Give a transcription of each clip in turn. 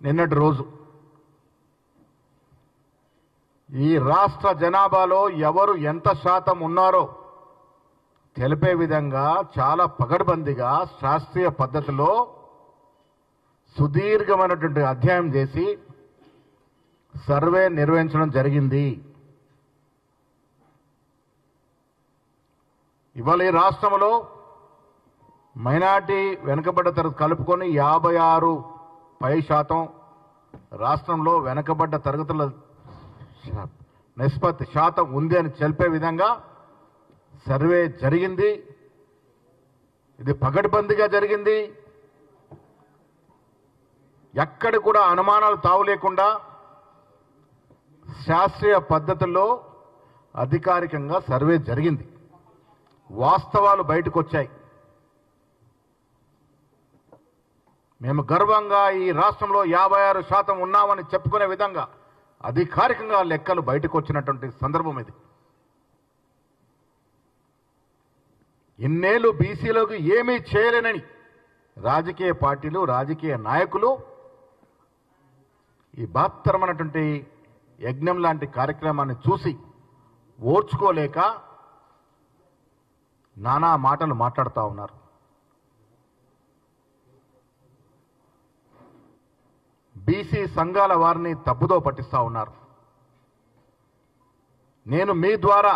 నిన్నటి రోజు ఈ రాష్ట్ర జనాభాలో ఎవరు ఎంత శాతం ఉన్నారో తెలిపే విధంగా చాలా పగడ్బందీగా శాస్త్రీయ పద్ధతిలో సుదీర్ఘమైనటువంటి అధ్యయనం చేసి సర్వే నిర్వహించడం జరిగింది. ఇవాళ ఈ రాష్ట్రంలో మైనార్టీ వెనుకబడ్డ తరగతి కలుపుకొని 56% రాష్ట్రంలో వెనుకబడ్డ తరగతుల నిష్పత్తి శాతం ఉంది అని తెలిపే విధంగా సర్వే జరిగింది. ఇది పగడ్బందీగా జరిగింది. ఎక్కడ కూడా అనుమానాలు తావు లేకుండా శాస్త్రీయ పద్ధతుల్లో అధికారికంగా సర్వే జరిగింది. వాస్తవాలు బయటకు వచ్చాయి. మేము గర్వంగా ఈ రాష్ట్రంలో 56% ఉన్నామని చెప్పుకునే విధంగా అధికారికంగా లెక్కలు బయటకు వచ్చినటువంటి సందర్భం ఇది. ఇన్నేళ్లు బీసీలకు ఏమీ చేయలేనని రాజకీయ పార్టీలు, రాజకీయ నాయకులు ఈ బహత్తరమైనటువంటి యజ్ఞం లాంటి కార్యక్రమాన్ని చూసి ఓర్చుకోలేక నానా మాటలు మాట్లాడుతూ ఉన్నారు. బీసీ సంఘాల వారిని తప్పుదో పట్టిస్తూ ఉన్నారు. నేను మీ ద్వారా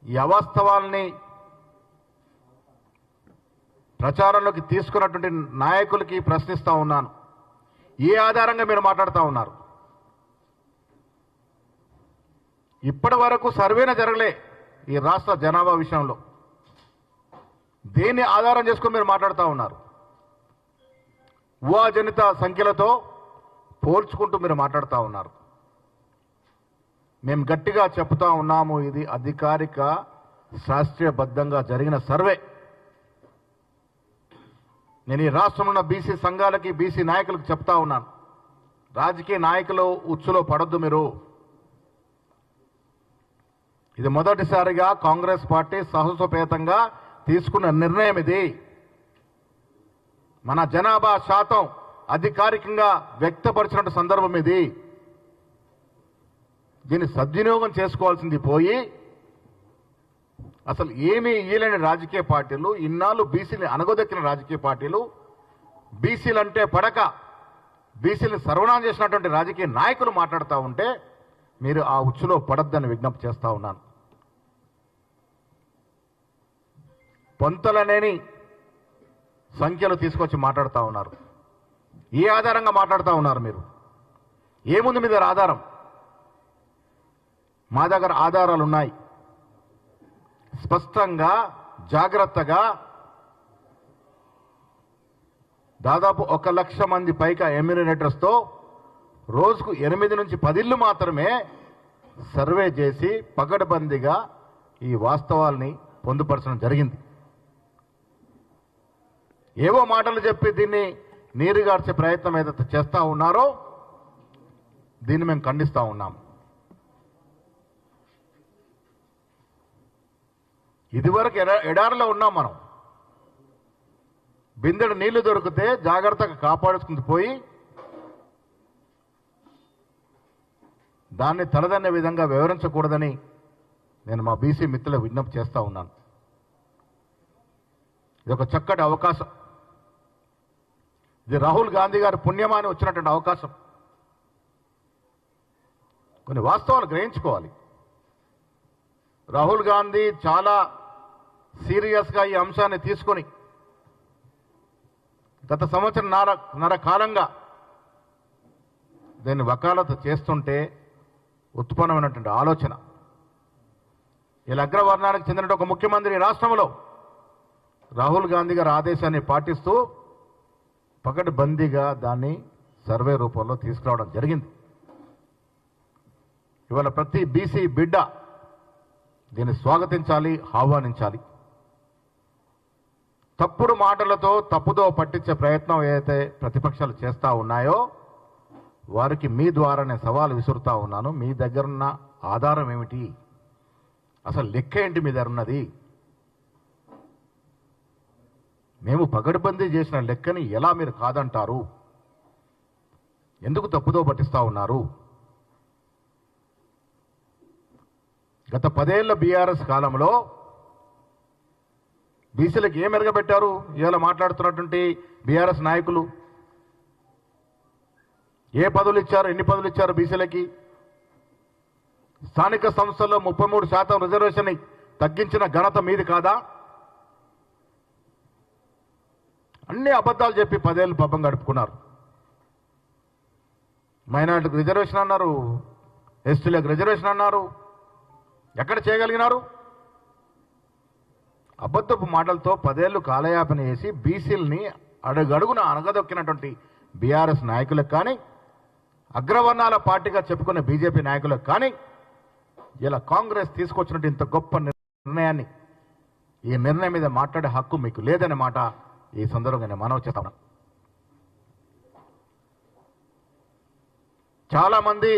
ఈ అవాస్తవాల్ని ప్రచారంలోకి తీసుకున్నటువంటి నాయకులకి ప్రశ్నిస్తూ ఉన్నాను. ఏ ఆధారంగా మీరు మాట్లాడుతూ ఉన్నారు? ఇప్పటి వరకు సర్వేనే జరగలే ఈ రాష్ట్ర జనాభా విషయంలో. దేన్ని ఆధారం చేసుకుని మీరు మాట్లాడుతూ ఉన్నారు? ఊహాజనిత సంఖ్యలతో పోల్చుకుంటూ మీరు మాట్లాడుతూ ఉన్నారు. మేము గట్టిగా చెప్తా ఉన్నాము, ఇది అధికారిక శాస్త్రీయబద్ధంగా జరిగిన సర్వే. నేను ఈ రాష్ట్రంలో ఉన్న బీసీ సంఘాలకి, బీసీ నాయకులకు చెప్తా ఉన్నాను, రాజకీయ నాయకులు ఉచ్చులో పడొద్దు మీరు. ఇది మొదటిసారిగా కాంగ్రెస్ పార్టీ సాహసోపేతంగా తీసుకున్న నిర్ణయం. ఇది మన జనాభా శాతం అధికారికంగా వ్యక్తపరిచిన సందర్భం. ఇది దీన్ని సద్వినియోగం చేసుకోవాల్సింది పోయి అసలు ఏమీ ఇయ్యలేని రాజకీయ పార్టీలు, ఇన్నాళ్ళు బీసీని అనగదొక్కిన రాజకీయ పార్టీలు, బీసీలంటే పడక బీసీని సర్వనాశనం చేసినటువంటి రాజకీయ నాయకులు మాట్లాడుతూ ఉంటే మీరు ఆ ఉచ్చులో పడద్దని విజ్ఞప్తి చేస్తా ఉన్నాను. పొంతలనేని సంఖ్యలు తీసుకొచ్చి మాట్లాడుతూ ఉన్నారు. ఏ ఆధారంగా మాట్లాడుతూ ఉన్నారు మీరు? ఏముంది మీ దగ్గర ఆధారం? మా దగ్గర ఆధారాలు ఉన్నాయి. స్పష్టంగా, జాగ్రత్తగా దాదాపు 1 లక్ష మంది పైగా ఎమ్యూనినేటర్స్తో రోజుకు 8 నుంచి 10 ఇళ్ళు మాత్రమే సర్వే చేసి పకడ్బందీగా ఈ వాస్తవాల్ని పొందుపరచడం జరిగింది. ఏవో మాటలు చెప్పి దీన్ని నీరుగార్చే ప్రయత్నం ఏదైతే చేస్తూ ఉన్నారో దీన్ని మేము ఖండిస్తూ ఉన్నాం. ఇదివరకు ఎడారిలో ఉన్నాం మనం. బిందెడు నీళ్లు దొరికితే జాగ్రత్తగా కాపాడుకుంటూ పోయి దాన్ని తలదన్నే విధంగా వివరించకూడదని నేను మా బీసీ మిత్రులకు విజ్ఞప్తి చేస్తూ ఉన్నాను. ఇది ఒక చక్కటి అవకాశం. ఇది రాహుల్ గాంధీ గారి పుణ్యమాని వచ్చినటువంటి అవకాశం. కొన్ని వాస్తవాలు గ్రహించుకోవాలి. రాహుల్ గాంధీ చాలా సీరియస్గా ఈ అంశాన్ని తీసుకొని గత సంవత్సరంన్నర కాలంగా దీన్ని వకాలతు చేస్తుంటే ఉత్పన్నమైనటువంటి ఆలోచన. ఇలా అగ్రవర్ణానికి చెందిన ఒక ముఖ్యమంత్రి రాష్ట్రంలో రాహుల్ గాంధీ గారి ఆదేశాన్ని పాటిస్తూ పకడ్బందీగా దాన్ని సర్వే రూపంలో తీసుకురావడం జరిగింది. ఇవాళ ప్రతి బీసీ బిడ్డ దీన్ని స్వాగతించాలి, ఆహ్వానించాలి. తప్పుడు మాటలతో తప్పుదో పట్టించే ప్రయత్నం ఏదైతే ప్రతిపక్షాలు చేస్తూ ఉన్నాయో వారికి మీ ద్వారా నేను సవాలు విసురుతా ఉన్నాను. మీ దగ్గరున్న ఆధారం ఏమిటి? అసలు లెక్క ఏంటి మీ దగ్గర ఉన్నది? మేము పగడ్బందీ చేసిన లెక్కని ఎలా మీరు కాదంటారు? ఎందుకు తప్పుదో పట్టిస్తా ఉన్నారు? గత 10 ఏళ్ల బీఆర్ఎస్ కాలంలో బీసీలకు ఏం మెరగబెట్టారు? ఇవాళ మాట్లాడుతున్నటువంటి బీఆర్ఎస్ నాయకులు ఏ పదవులు ఇచ్చారు, ఎన్ని పదవులు ఇచ్చారు బీసీలకి? స్థానిక సంస్థల్లో 33% రిజర్వేషన్ తగ్గించిన ఘనత మీది కాదా? అన్ని అబద్ధాలు చెప్పి 10 ఏళ్ళు పబ్బం గడుపుకున్నారు. మైనార్టీలకు రిజర్వేషన్ అన్నారు, ఎస్టీలకు రిజర్వేషన్ అన్నారు. ఎక్కడ చేయగలిగినారు? అబద్ధపు మాటలతో 10 ఏళ్ళు కాలయాపన చేసి బీసీలని అడుగడుగున అనగదొక్కినటువంటి బీఆర్ఎస్ నాయకులకు కానీ, అగ్రవర్ణాల పార్టీగా చెప్పుకునే బీజేపీ నాయకులకు కానీ ఇలా కాంగ్రెస్ తీసుకొచ్చినట్టు ఇంత గొప్ప నిర్ణయాన్ని, ఈ నిర్ణయం మీద మాట్లాడే హక్కు మీకు లేదనే మాట ఈ సందర్భంగా నేను మనవి చేస్తాను. చాలా మంది